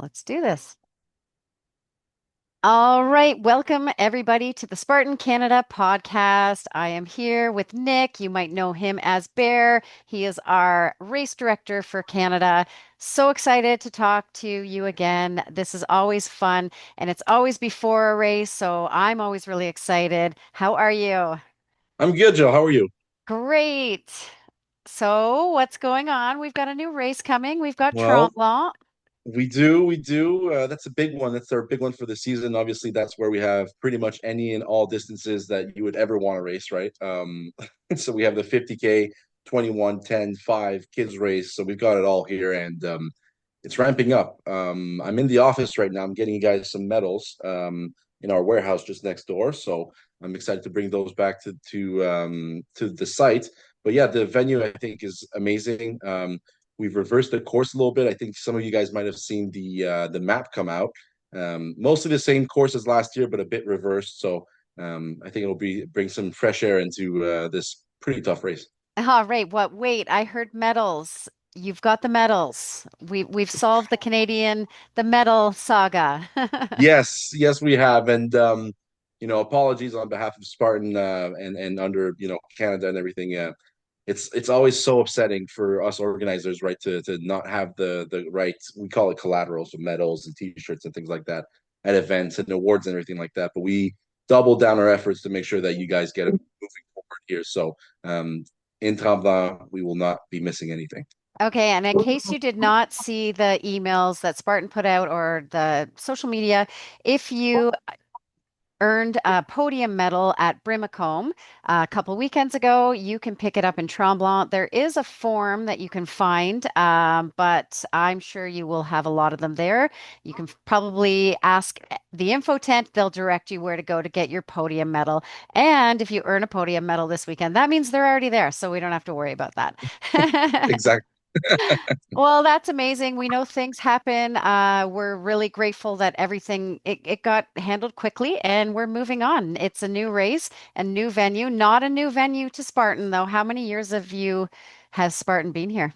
Let's do this. All right, welcome everybody to the Spartan Canada Podcast. I am here with Nic. You might know him as Bear. He is our race director for Canada. So excited to talk to you again. This is always fun and it's always before a race, so I'm always really excited. How are you? I'm good, Joe. How are you? Great. So, what's going on? We've got a new race coming. We've got Well, Tremblant. we do. That's a big one. That's our big one for the season. Obviously, that's where we have pretty much any and all distances that you would ever want to race, right? So we have the 50K, 21, 10, 5 kids race. So we've got it all here, and it's ramping up. I'm in the office right now. I'm getting you guys some medals in our warehouse just next door. So I'm excited to bring those back to the site. But yeah, the venue I think is amazing. We've reversed the course a little bit. I think some of you guys might have seen the map come out. Mostly the same course as last year, but a bit reversed. So I think it'll bring some fresh air into this pretty tough race. All right. Wait, I heard medals. You've got the medals. We've solved the medal saga. Yes, yes, we have, and apologies on behalf of Spartan and under Canada and everything. It's always so upsetting for us organizers, right, to not have the right, we call it collateral, so medals and T-shirts and things like that at events and awards and everything like that. But we double down our efforts to make sure that you guys get it moving forward here. So in Tremblant, we will not be missing anything. Okay, and in case you did not see the emails that Spartan put out or the social media, if you earned a podium medal at Brimacombe a couple weekends ago. You can pick it up in Tremblant. There is a form that you can find, but I'm sure you will have a lot of them there. You can probably ask the info tent. They'll direct you where to go to get your podium medal. And if you earn a podium medal this weekend, that means they're already there, so we don't have to worry about that. Exactly. Well, that's amazing. We know things happen. We're really grateful that it got handled quickly and we're moving on. It's a new race, a new venue, not a new venue to Spartan, though. How many years has Spartan been here?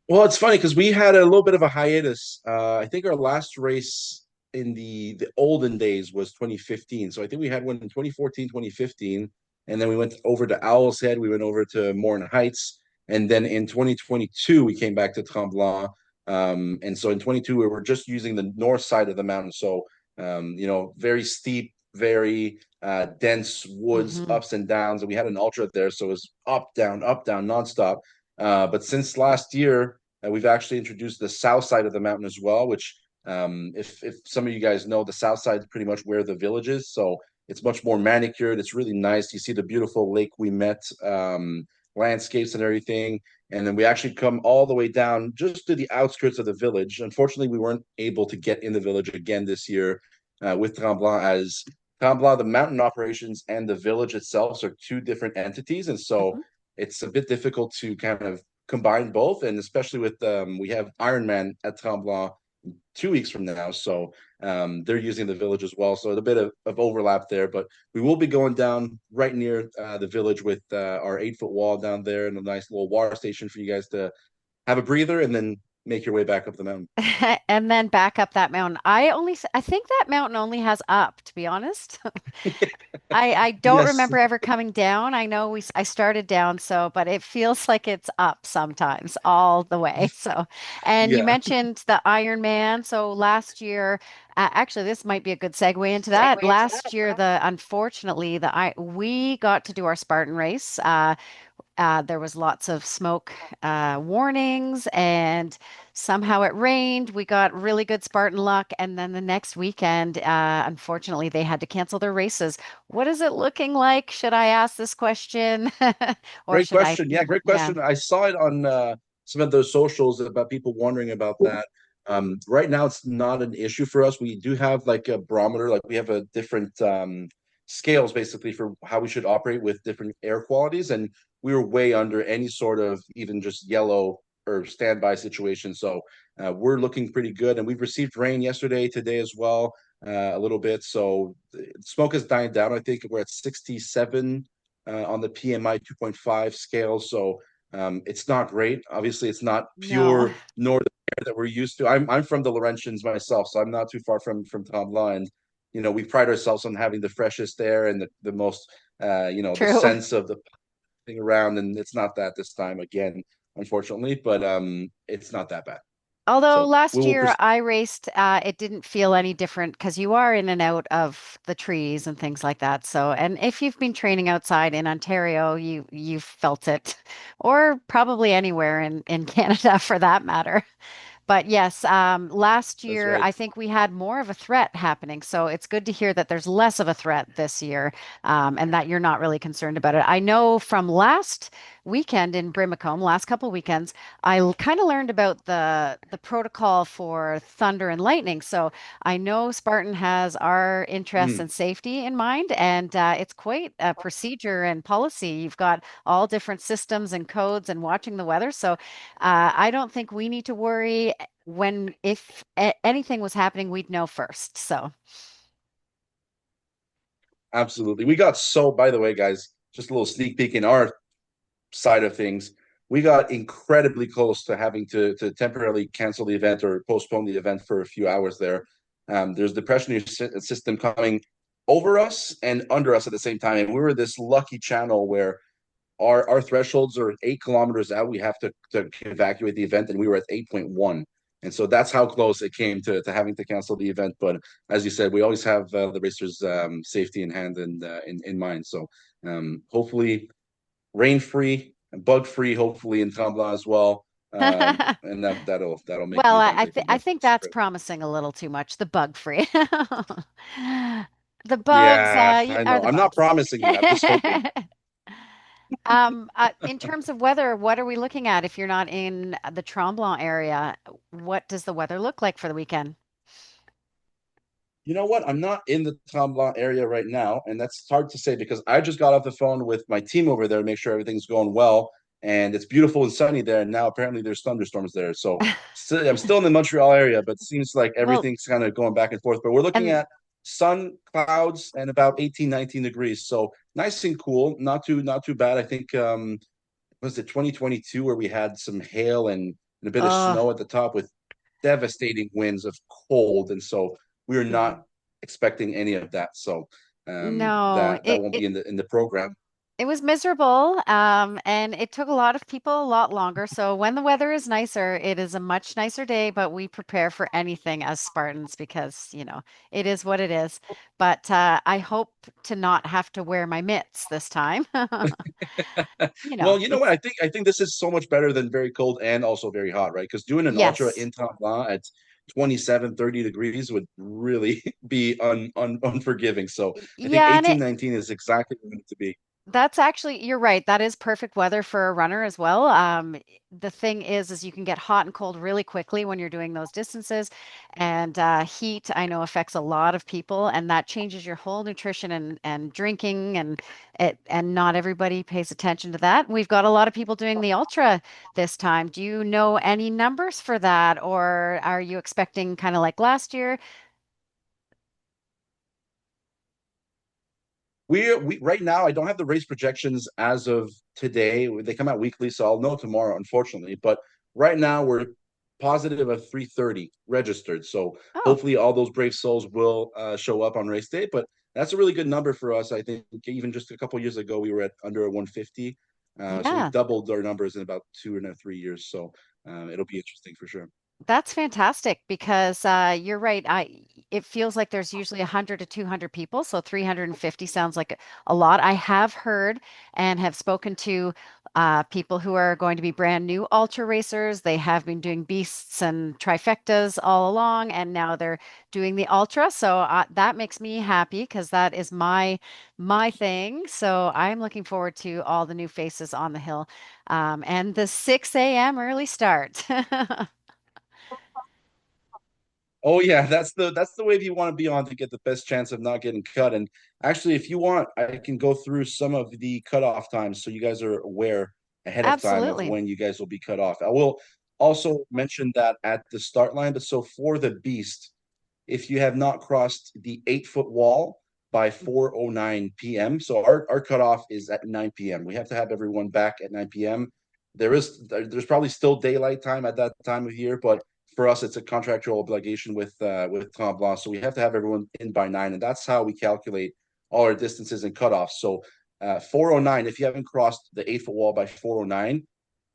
Well, it's funny because we had a little bit of a hiatus. I think our last race in the olden days was 2015. So I think we had one in 2014, 2015, and then we went over to Owl's Head. We went over to Morn Heights, and then in 2022 we came back to Tremblant. And so in 22 we were just using the north side of the mountain. So very steep, very dense woods, Hmm. ups and downs, and we had an ultra there, so it was up, down, nonstop. But since last year, we've actually introduced the south side of the mountain as well, which, if some of you guys know, the south side is pretty much where the village is. So it's much more manicured. It's really nice. You see the beautiful Lake we met landscapes and everything. And then we actually come all the way down just to the outskirts of the village. Unfortunately, we weren't able to get in the village again this year with Tremblant, as Tremblant, the mountain operations and the village itself are two different entities. And so it's a bit difficult to kind of combine both, and especially with we have Ironman at Tremblant 2 weeks from now, so they're using the village as well. So a bit of overlap there, but we will be going down right near the village with our 8 foot wall down there and a nice little water station for you guys to have a breather and then make your way back up the mountain. And then back up that mountain. I think that mountain only has up, to be honest. I don't Yes. remember ever coming down. I know I started down, so but it feels like it's up sometimes all the way. So, and you Yeah. mentioned the Iron Man. So last year, actually, this might be a good segue into that. Last year, the unfortunately the I we got to do our Spartan race. There was lots of smoke warnings, and somehow it rained. We got really good Spartan luck, and then the next weekend, unfortunately, they had to cancel their races. What is it looking like? Should I ask this question, or Great should I? question. Yeah, great Yeah. question. I saw it on some of those socials about people wondering about that. Right now, it's not an issue for us. We do have like a barometer, like we have a different scales basically for how we should operate with different air qualities, and we were way under any sort of even just yellow or standby situation. So we're looking pretty good, and we've received rain yesterday, today as well, a little bit. So smoke is dying down. I think we're at 67 on the PMI 2.5 scale. So it's not great. Obviously, it's not No. pure northern that we're used to. I'm from the Laurentians myself, so I'm not too far from Tremblant. And we pride ourselves on having the freshest air and the most the True. sense of the thing around. And it's not that this time again, unfortunately, but it's not that bad. Although So we last will year proceed. I raced, it didn't feel any different because you are in and out of the trees and things like that. So, and if you've been training outside in Ontario, you've felt it, or probably anywhere in Canada for that matter. But yes, last That's year right. I think we had more of a threat happening. So it's good to hear that there's less of a threat this year, and that you're not really concerned about it. I know from last weekend in Brimacombe, last couple weekends, I kind of learned about the protocol for thunder and lightning. So I know Spartan has our interests Mm, and safety in mind, and it's quite a procedure and policy. You've got all different systems and codes and watching the weather. So I don't think we need to worry when if anything was happening, we'd know first. So, absolutely. By the way, guys, just a little sneak peek in our side of things. We got incredibly close to having to temporarily cancel the event or postpone the event for a few hours there. There's depression system coming over us and under us at the same time. And we were this lucky channel where our thresholds are 8 kilometers out. We have to evacuate the event, and we were at 8.1. And so that's how close it came to having to cancel the event. But as you said, we always have the racers' safety in hand and in mind. So hopefully rain free and bug free, hopefully in Tremblant as well. And that'll make well, the event I much think that's better. promising a little too much. The bug free. The bugs Yeah, I are know. the I'm not bugs. promising it. I'm just hoping. In terms of weather, what are we looking at if you're not in the Tremblant area? What does the weather look like for the weekend? You know what? I'm not in the Tremblant area right now, and that's hard to say because I just got off the phone with my team over there to make sure everything's going well, and it's beautiful and sunny there. And now apparently there's thunderstorms there, so I'm still in the Montreal area, but it seems like Well, everything's kind of going back and forth. But we're looking and at sun, clouds, and about 18, 19 degrees, so nice and cool. Not too bad. I think was it 2022 where we had some hail and a bit of uh, snow at the top with devastating winds of cold, and so we are not mhm. expecting any of that. So No, that won't be in the program. it was miserable, and it took a lot of people a lot longer. So when the weather is nicer, it is a much nicer day, but we prepare for anything as Spartans because, it is what it is. But I hope to not have to wear my mitts this time. Well, you know what? It's I think this is so much better than very cold and also very hot, right? Because doing an ultra yes. in Tremblant at 27, 30 degrees would really be unforgiving. So I think Yeah, and 18, 19 is exactly what it needs to be. that's actually, you're right. That is perfect weather for a runner as well. The thing is you can get hot and cold really quickly when you're doing those distances. And heat, I know, affects a lot of people, and that changes your whole nutrition and drinking, and not everybody pays attention to that. We've got a lot of people doing the ultra this time. Do you know any numbers for that, or are you expecting kind of like last year? We right now I don't have the race projections as of today. They come out weekly, so I'll know tomorrow, unfortunately. But right now we're positive of 330 registered. So Oh, hopefully all those brave souls will show up on race day. But that's a really good number for us. I think even just a couple years ago we were at under a 150. So we've yeah. doubled our numbers in about 2 and 3 years. So it'll be interesting for sure. That's fantastic because you're right. It feels like there's usually 100 to 200 people, so 350 sounds like a lot. I have heard and have spoken to people who are going to be brand new ultra racers. They have been doing beasts and trifectas all along, and now they're doing the ultra. So that makes me happy because that is my thing. So I'm looking forward to all the new faces on the hill, and the 6 a.m. early start. Oh yeah, that's the wave you want to be on to get the best chance of not getting cut. And actually, if you want, I can go through some of the cutoff times so you guys are aware ahead of time of Absolutely. when you guys will be cut off. I will also mention that at the start line, but so for the beast, if you have not crossed the 8 foot wall by 4:09 p.m., so our cutoff is at 9 p.m. We have to have everyone back at 9 p.m. There's probably still daylight time at that time of year, but for us, it's a contractual obligation with Tremblant, so we have to have everyone in by 9, and that's how we calculate all our distances and cutoffs. So 409, if you haven't crossed the 8 foot wall by 409,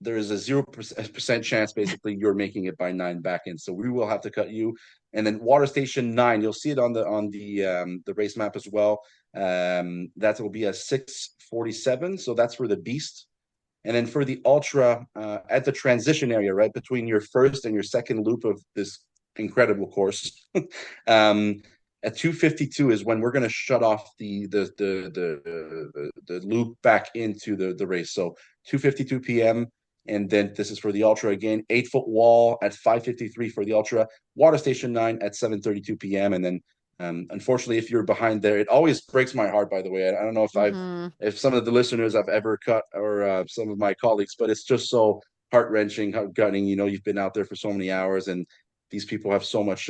there is a 0% chance basically you're making it by 9 back in. So we will have to cut you. And then water station 9, you'll see it on the race map as well. That will be a 647. So that's for the beast. And then for the ultra, at the transition area, right between your first and your second loop of this incredible course, at 2:52 is when we're going to shut off the loop back into the race. So 2:52 p.m. And then this is for the ultra again, 8 foot wall at 5:53 for the ultra, water station 9 at 7:32 p.m. And then unfortunately, if you're behind there, it always breaks my heart. By the way, I don't know Hmm. if some of the listeners I've ever cut or some of my colleagues, but it's just so heart wrenching, heart gutting. You know, you've been out there for so many hours, and these people have so much.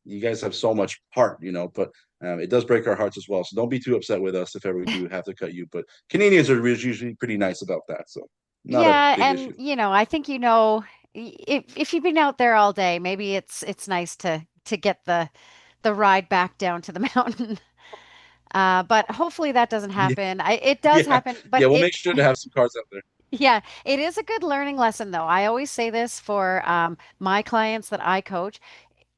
You guys have so much heart, you know, but it does break our hearts as well. So don't be too upset with us if ever we do have to cut you. But Canadians are usually pretty nice about that, so not a Yeah, big and issue. I think if you've been out there all day, maybe it's nice to get the ride back down to the mountain. But hopefully that doesn't Yeah, happen. It does yeah, happen, yeah. but We'll make sure to have some cars out there. yeah, it is a good learning lesson though. I always say this for my clients that I coach.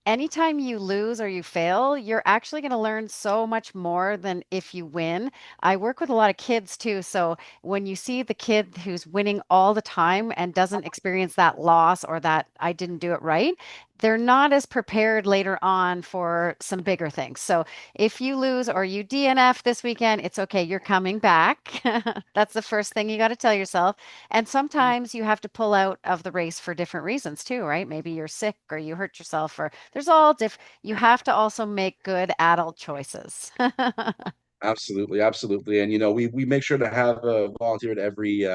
Anytime you lose or you fail, you're actually going to learn so much more than if you win. I work with a lot of kids too. So when you see the kid who's winning all the time and doesn't experience that loss or that I didn't do it right, they're not as prepared later on for some bigger things. So if you lose or you DNF this weekend, it's okay. You're coming back. That's the first thing you got to tell yourself. And sometimes you have to pull out of the race for different reasons too, right? Maybe you're sick or you hurt yourself, or there's all different. You have to also make good adult choices. Absolutely, absolutely. And we make sure to have a volunteer at every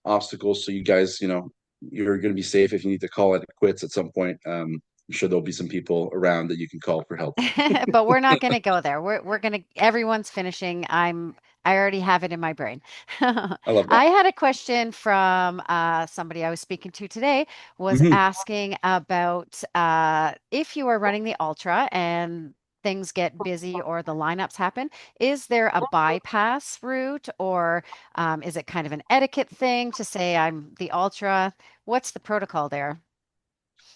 obstacle, so you guys, you're going to be safe if you need to call it quits at some point. I'm sure there'll be some people around that you can call for help. But we're not going to go there. We're going to everyone's finishing. I already have it in my brain. I love that. I had a question from somebody I was speaking to today was Mhm. asking about if you are running the ultra and things get busy or the lineups happen, is there a bypass route or is it kind of an etiquette thing to say I'm the ultra? What's the protocol there?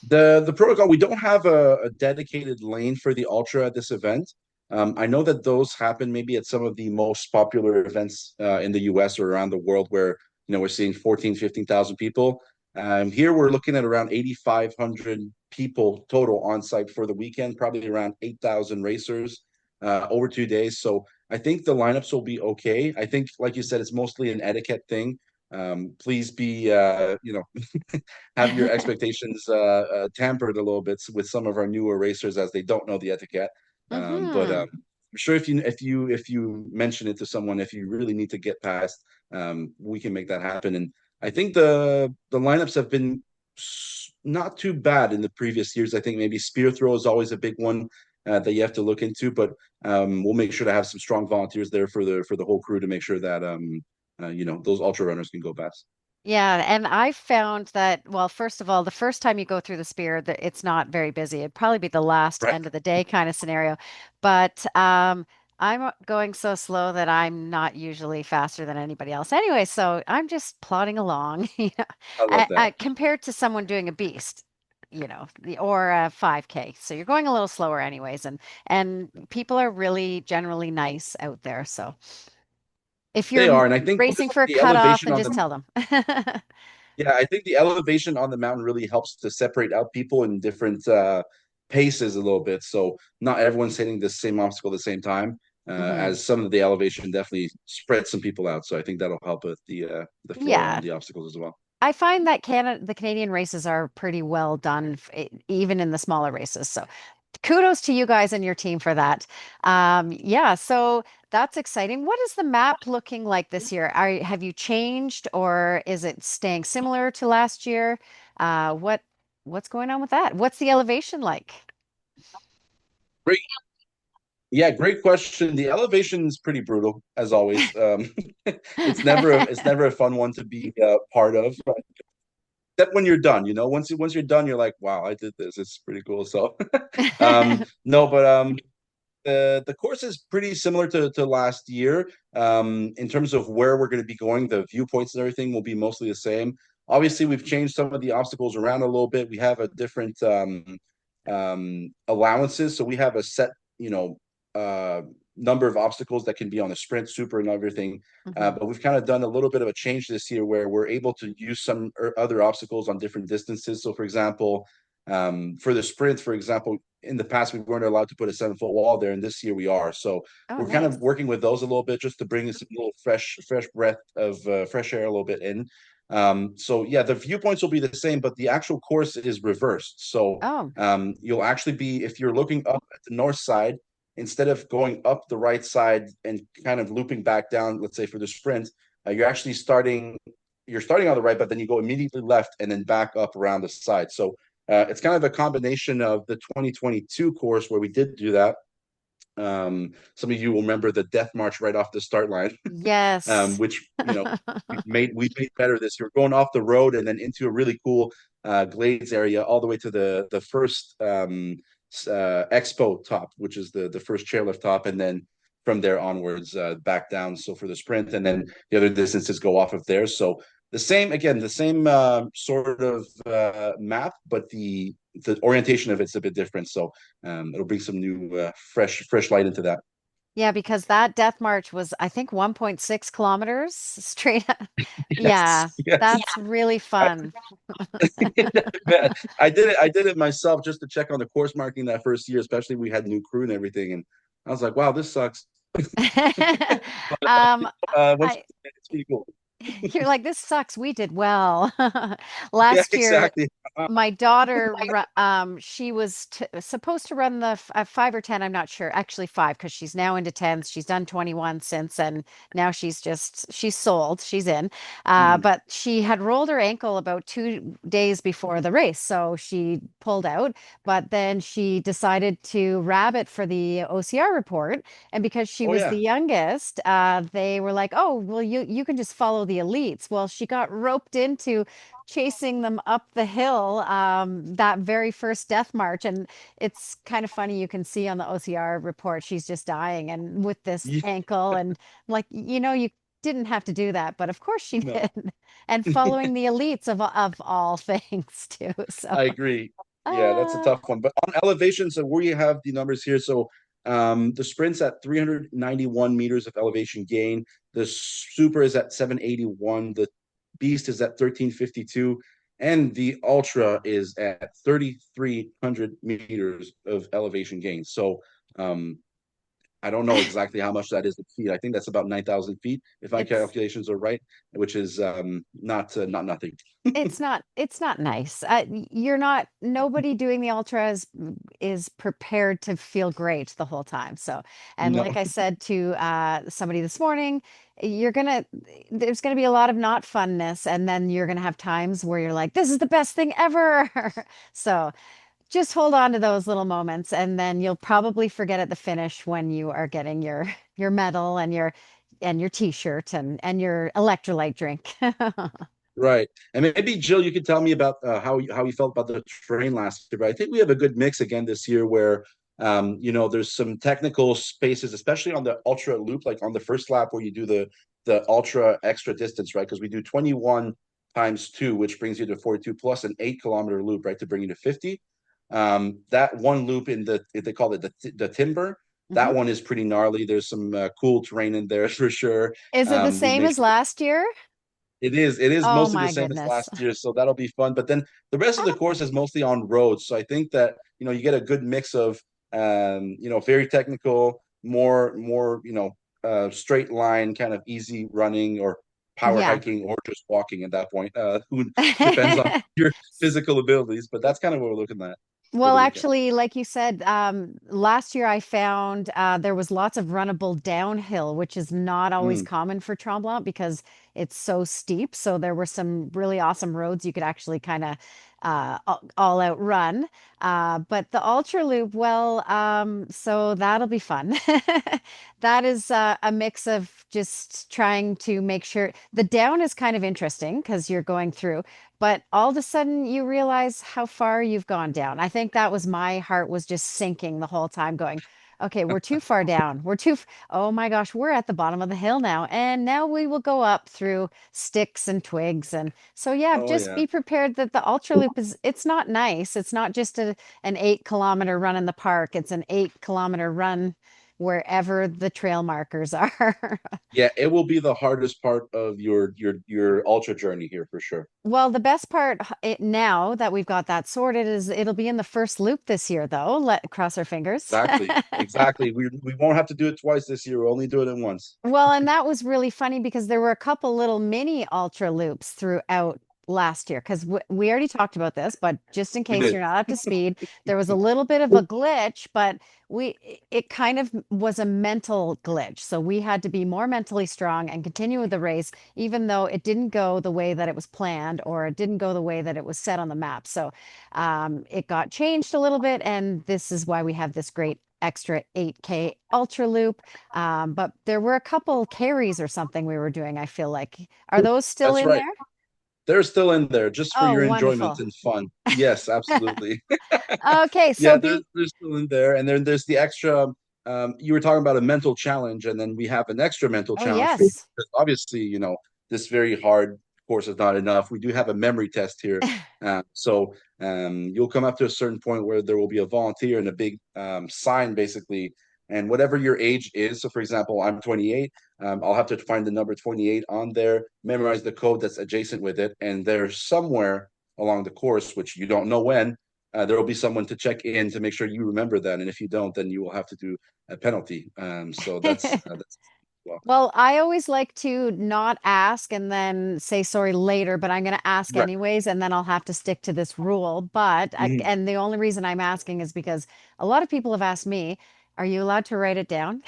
The protocol, we don't have a dedicated lane for the ultra at this event. I know that those happen maybe at some of the most popular events in the US or around the world where we're seeing 14, 15,000 people. Here we're looking at around 8,500 people total on site for the weekend, probably around 8,000 racers over 2 days. So I think the lineups will be okay. I think, like you said, it's mostly an etiquette thing. Please be, have your expectations tampered a little bit with some of our newer racers as they don't know the etiquette. But Hmm. I'm sure if you mention it to someone, if you really need to get past, we can make that happen. And I think the lineups have been not too bad in the previous years. I think maybe spear throw is always a big one that you have to look into, but we'll make sure to have some strong volunteers there for the whole crew to make sure that those ultra runners can go past. Yeah, and I found that, well, first of all, the first time you go through the spear, that it's not very busy. It'd probably be the last Right. end of the day kind of scenario. But I'm going so slow that I'm not usually faster than anybody else anyway. So I'm just plodding along, I love that. compared to someone doing a beast, or a 5K. So you're going a little slower anyways, and people are really generally nice out there. So if They you're are, and I think racing also for a the cutoff, elevation then on just the tell them. yeah, I think the elevation on the mountain really helps to separate out people in different paces a little bit. So not everyone's hitting the same obstacle at the same time, Hmm. as some of the elevation definitely spreads some people out. So I think that'll help with the flow on Yeah, the obstacles as well. I find that the Canadian races are pretty well done, even in the smaller races. So kudos to you guys and your team for that. Yeah, so that's exciting. What is the map looking like this year? Have you changed or is it staying similar to last year? What's going on with that? What's the elevation like? Great, yeah, great question. The elevation is pretty brutal as always. It's never a fun one to be part of. except when you're done, once you're done, you're like, wow, I did this. It's pretty cool. So, no, but the course is pretty similar to last year. In terms of where we're going to be going, the viewpoints and everything will be mostly the same. Obviously, we've changed some of the obstacles around a little bit. We have a different allowances, so we have a set, uh, number of obstacles that can be on the sprint, super, and everything. Mhm. But we've kind of done a little bit of a change this year where we're able to use some other obstacles on different distances. So, for example, for the sprint, for example, in the past we weren't allowed to put a 7 foot wall there, and this year we are. So Oh, we're kind of nice. working with those a little bit just to bring us a little fresh breath of fresh air a little bit in. So yeah, the viewpoints will be the same, but the actual course is reversed. So Oh, you'll actually be, if you're looking up at the north side, instead of going up the right side and kind of looping back down, let's say for the sprint, you're actually starting on the right, but then you go immediately left and then back up around the side. So it's kind of a combination of the 2022 course where we did do that. Some of you will remember the death march right off the start line, yes. which we made better this year. We're going off the road and then into a really cool glades area, all the way to the first expo top, which is the first chairlift top, and then from there onwards back down. So for the sprint, and then the other distances go off of there. So the same sort of map, but the orientation of it's a bit different. So it'll bring some new fresh light into that. Yeah, because that death march was, I think, 1.6 kilometers straight. Yes, Yeah, yes. that's really I, fun. man, I did it myself just to check on the course marking that first year, especially we had new crew and everything, and I was like, wow, this sucks. Um, Once I it's pretty cool. You're like, this sucks. We did well. Yeah, Last year, exactly. my daughter, she was t supposed to run the 5 or 10. I'm not sure. Actually, five, because she's now into tens. She's done 21 since, and now she's sold. She's in. Mm. But she had rolled her ankle about 2 days before the race, so she pulled out. But then she decided to rabbit for the OCR report, and because she Oh was the yeah. youngest, they were like, "Oh, well, you can just follow the elites." Well, she got roped into chasing them up the hill that very first death march, and it's kind of funny. You can see on the OCR report she's just dying, and with this Yeah, ankle, and I'm like, you didn't have to do that, but of course she no. did, and following the elites of all things too. So, I agree. Yeah, that's a uh, tough one. But on elevation, so we have the numbers here. So the sprint's at 391 meters of elevation gain. The super is at 781. The beast is at 1352. And the ultra is at 3,300 meters of elevation gain. So um, I don't know exactly how much that is in feet. I think that's about 9,000 feet, if my it's calculations are right, which is not nothing. it's not nice. You're not nobody doing the ultra is prepared to feel great the whole time. So, and No. like I said to somebody this morning, there's gonna be a lot of not funness, and then you're gonna have times where you're like, this is the best thing ever. So just hold on to those little moments, and then you'll probably forget at the finish when you are getting your medal and your t-shirt and your electrolyte drink. Right. And maybe Jill, you could tell me about how you felt about the train last year. But I think we have a good mix again this year where there's some technical spaces, especially on the ultra loop, like on the first lap where you do the ultra extra distance, right? Because we do 21 times two, which brings you to 42 plus an 8 kilometer loop, right, to bring you to 50. That one loop in they call it the timber. Mhm. That one is pretty gnarly. There's some cool terrain in there for sure. Is it the We've same made as last year? it is Oh mostly the my same as goodness. last year, so that'll be fun. But then the rest of the course is mostly on roads, so I think that you get a good mix of very technical, more straight line, kind of easy running or power Yeah. hiking or just walking at that point. Who depends on your physical abilities, but that's kind of what we're looking at for Well, the weekend. actually, like you said, last year I found there was lots of runnable downhill, which is not always Mm. common for Tremblant because it's so steep. So there were some really awesome roads you could actually kind of all out run. But the Ultra Loop, well, so that'll be fun. That is a mix of just trying to make sure the down is kind of interesting because you're going through. but all of a sudden you realize how far you've gone down. I think that was my heart was just sinking the whole time, going, okay, we're too far down. Oh my gosh, we're at the bottom of the hill now. And now we will go up through sticks and twigs. And so, yeah, Oh just yeah. be prepared that the ultra loop it's not nice. It's not just an 8 kilometer run in the park, it's an 8 kilometer run wherever the trail markers are. Yeah, it will be the hardest part of your ultra journey here for sure. Well, the best part now that we've got that sorted is it'll be in the first loop this year, though. Let cross our fingers. Exactly. Exactly. We won't have to do it twice this year. We'll only do it in once. Well, and that was really funny because there were a couple little mini ultra loops throughout last year. Because we already talked about this, but just in We case did. you're not up to speed, there was a little bit of a glitch, but we it kind of was a mental glitch. So we had to be more mentally strong and continue with the race, even though it didn't go the way that it was planned or it didn't go the way that it was set on the map. So it got changed a little bit, and this is why we have this great extra 8K ultra loop. But there were a couple carries or something we were doing, I feel like. Are those still That's in right. there? They're still in there just for Oh, your enjoyment wonderful. and fun. Yes, absolutely. Okay, so Yeah, they're, be they're still in there. And then there's the extra, you were talking about a mental challenge, and then we have an extra mental oh challenge for you. yes. Because obviously, this very hard course is not enough. We do have a memory test here. You'll come up to a certain point where there will be a volunteer and a big sign basically. And whatever your age is, so for example, I'm 28, I'll have to find the number 28 on there, memorize the code that's adjacent with it, and there's somewhere along the course, which you don't know when, there will be someone to check in to make sure you remember that. And if you don't, then you will have to do a penalty. So that's well, Well, I always like to not ask and then say sorry later, but I'm going to ask right. anyways, and then I'll have to stick to this rule. Mhm. And the only reason I'm asking is because a lot of people have asked me, are you allowed to write it down?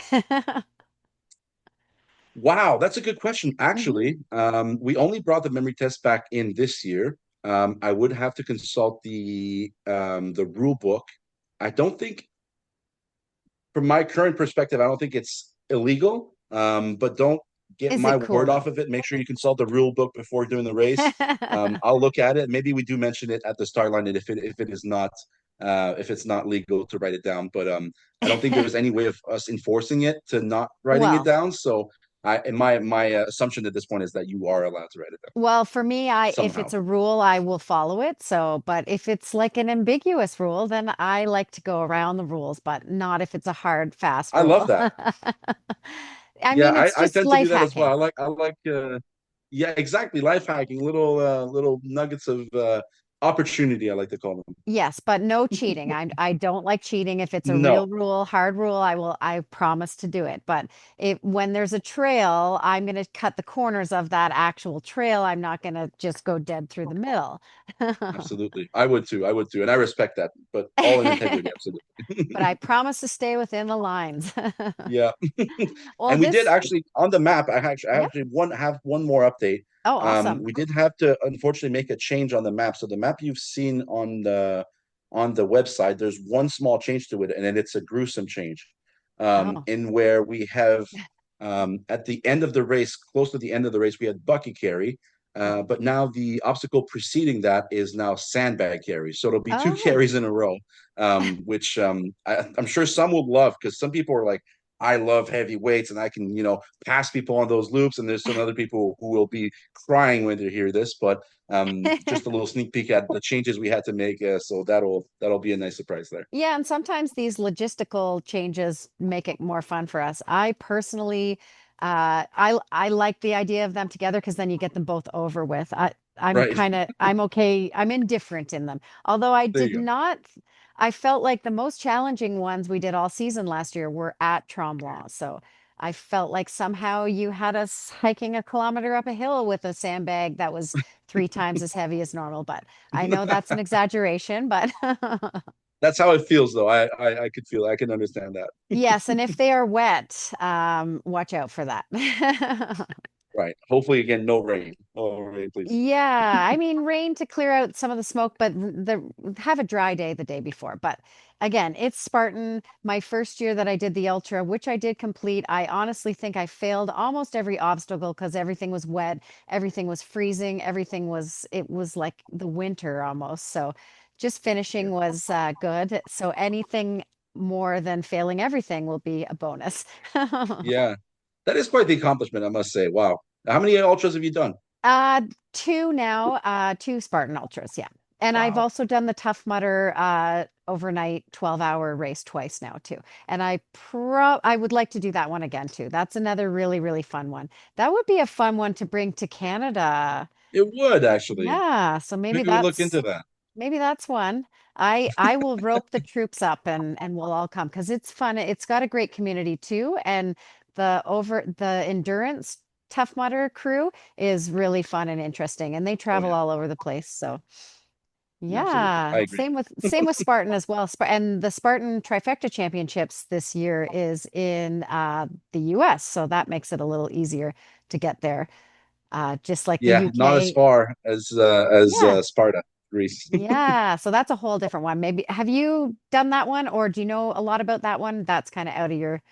Wow, that's a good question. Mhm. Actually, we only brought the memory test back in this year. I would have to consult the rule book. I don't think, from my current perspective, I don't think it's illegal. But don't get Is my it cool word off though? of it. Make sure you consult the rule book before doing the race. I'll look at it. Maybe we do mention it at the start line, and if it is not if it's not legal to write it down. But I don't think there's any way of us enforcing it to not writing it Well, down. So my assumption at this point is that you are allowed to write it down Well, for me, I if somehow. it's a rule, I will follow it. So, but if it's like an ambiguous rule, then I like to go around the rules, but not if it's a hard, fast I love rule. that. I Yeah, mean, it's I just tend to do life that as well. hacking. I like yeah, exactly. Life hacking, little nuggets of opportunity, I like to call them. Yes, but no cheating. I don't like cheating. If it's a real No, rule, hard rule, I promise to do it. But if when there's a trail, I'm going to cut the corners of that actual trail. I'm not going to just go dead through the middle. absolutely. I would too. I would too. And I respect that, but all in integrity, But I absolutely. promise to stay within the lines. Yeah. Well, And we did this, actually on the map, I yeah. actually have one more update. Oh, awesome. We did have to unfortunately make a change on the map. So the map you've seen on the website, there's one small change to it, and then it's a gruesome change. Oh, In where we have at the end of the race, close to the end of the race, we had Bucky carry. But now the obstacle preceding that is now sandbag carry. So it'll be two oh. carries in a row, which I'm sure some will love because some people are like, I love heavy weights and I can, pass people on those loops. And there's some other people who will be crying when they hear this. But just a little sneak peek at the changes we had to make. So that'll be a nice surprise there. Yeah, and sometimes these logistical changes make it more fun for us. I personally, I like the idea of them together because then you get them both over with. Right. I'm okay. I'm indifferent in them. Although I There did you go. not, I felt like the most challenging ones we did all season last year were at Tremblant. So I felt like somehow you had us hiking 1 kilometer up a hill with a sandbag that was 3 times as heavy as normal. But I know that's an exaggeration, but That's how it feels, though. I could feel. I can understand that. yes, and if they are wet, watch out for that. Right. Hopefully, again, no rain. No rain, please. Yeah, I mean rain to clear out some of the smoke, but have a dry day the day before. But again, it's Spartan. My first year that I did the ultra, which I did complete, I honestly think I failed almost every obstacle because everything was wet, everything was freezing, it was like the winter almost. So just finishing Yeah. was good. So anything more than failing everything will be a bonus. Yeah. That is quite the accomplishment, I must say. Wow. How many ultras have you done? Uh, two now, two Spartan Ultras, yeah. And I've Wow. also done the Tough Mudder overnight 12-hour race twice now too. And I would like to do that one again too. That's another really, really fun one. That would be a fun one to bring to Canada. It would actually. Yeah, so Maybe we'll look into that. maybe that's one. I will rope the troops up and we'll all come because it's fun. It's got a great community too, and the endurance Tough Mudder crew is really fun and interesting, and they Oh travel yeah. all over the place. So Absolutely. I yeah, agree. same with Spartan as well. And the Spartan Trifecta Championships this year is in the US, so that makes it a little easier to get there. Just like the Yeah, not as UK. far as Yeah. Sparta, Greece. Yeah, so that's a whole different one. Maybe have you done that one or do you know a lot about that one? That's kind of out of your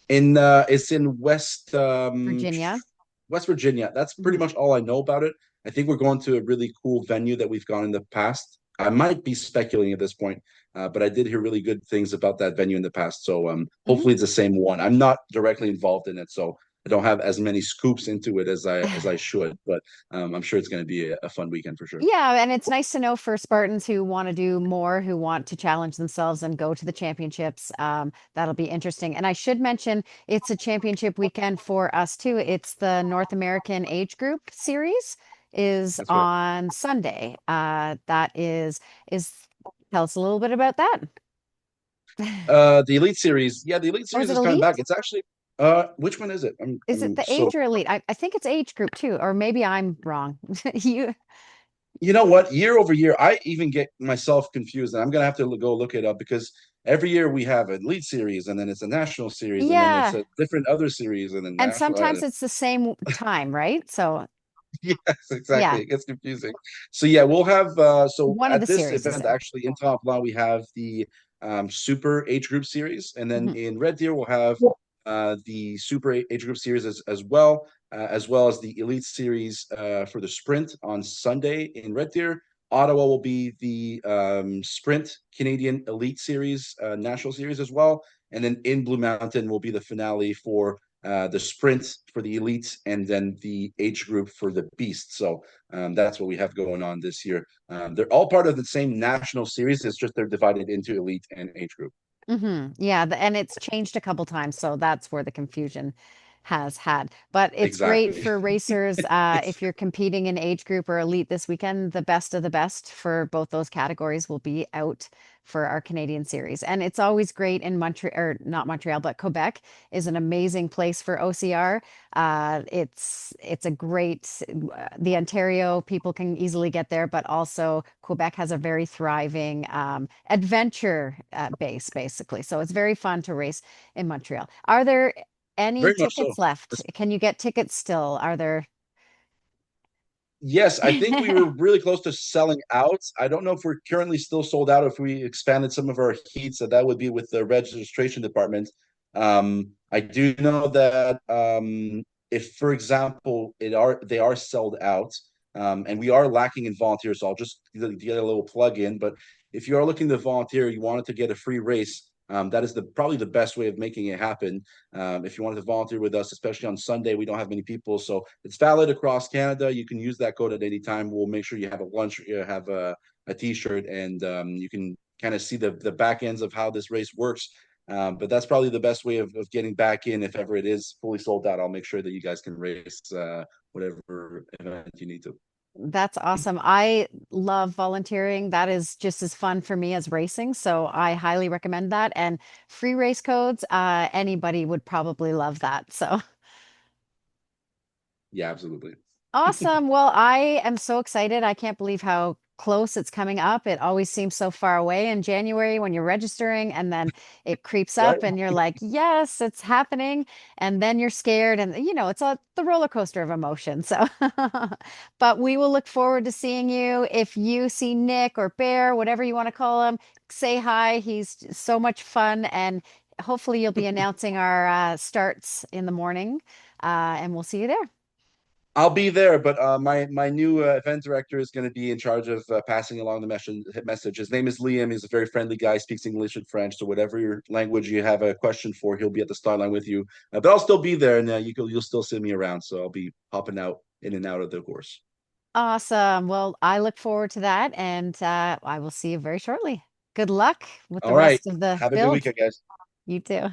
In it's in Virginia. West Virginia. That's pretty Mhm. much all I know about it. I think we're going to a really cool venue that we've gone in the past. I might be speculating at this point, but I did hear really good things about that venue in the past. So Mhm. hopefully it's the same one. I'm not directly involved in it, so I don't have as many scoops into it as I should. But I'm sure it's going to be a fun weekend for sure. Yeah, and it's nice to know for Spartans who want to do more, who want to challenge themselves and go to the championships. That'll be interesting. And I should mention it's a championship weekend for us too. It's the North American Age Group Series is That's right. on Sunday. That is tell us a little bit about that. The Elite Series, yeah, the Elite Oh, is Series it is coming back. elite? It's actually which one is it? Is it I'm the so age or elite? I think it's age group too, or maybe I'm wrong. You, You know what? Year over year, I even get myself confused, and I'm gonna have to go look it up because every year we have a lead series, and then it's a national series, and then it's yeah. a different other series, and then And national. sometimes it's the same time, right? So Yes, exactly. yeah, It gets confusing. So yeah, we'll have so one of the at this series is event there. actually in Top Law we have the Super Age Group Series, and then Mhm. in Red Deer we'll have the Super Age Group Series as well as the Elite Series for the Sprint on Sunday in Red Deer. Ottawa will be the Sprint Canadian Elite Series National Series as well, and then in Blue Mountain will be the finale for the sprint for the elites, and then the age group for the beast. So that's what we have going on this year. They're all part of the same national series. It's just they're divided into elite and age group. Yeah, and it's changed a couple times, so that's where the confusion has had. But it's great Exactly. for racers It's if you're competing in age group or elite this weekend. The best of the best for both those categories will be out for our Canadian series, and it's always great in Montreal, or not Montreal, but Quebec is an amazing place for OCR. It's a great the Ontario people can easily get there, but also Quebec has a very thriving adventure base, basically. So it's very fun to race in Montreal. Are there any very much so. tickets left? Can you get tickets still? Are there? Yes, I think we were really close to selling out. I don't know if we're currently still sold out. If we expanded some of our heats, so that would be with the registration department. I do know that if, for example, they are sold out, and we are lacking in volunteers. So I'll just get a little plug in. But if you are looking to volunteer, you wanted to get a free race. That is the probably the best way of making it happen. If you wanted to volunteer with us, especially on Sunday, we don't have many people, so it's valid across Canada. You can use that code at any time. We'll make sure you have a lunch, you have a T-shirt, and you can kind of see the back ends of how this race works. But that's probably the best way of getting back in. If ever it is fully sold out, I'll make sure that you guys can race whatever event you need to. That's awesome. I love volunteering. That is just as fun for me as racing. So I highly recommend that. And free race codes, anybody would probably love that. So Yeah, absolutely. awesome. Well, I am so excited. I can't believe how close it's coming up. It always seems so far away in January when you're registering, and then it creeps Right. up and you're like, yes, it's happening. And then you're scared, and it's all the roller coaster of emotion. So, but we will look forward to seeing you. If you see Nick or Bear, whatever you want to call him, say hi. He's so much fun, and hopefully you'll be announcing our starts in the morning, and we'll see you there. I'll be there, but my new event director is going to be in charge of passing along the message. His name is Liam. He's a very friendly guy, speaks English and French. So whatever your language you have a question for, he'll be at the start line with you. But I'll still be there, and you'll still see me around. So I'll be popping out in and out of the course. Awesome. Well, I look forward to that, and I will see you very shortly. Good luck with the All right. rest of the Have a good build. weekend, guys. You too.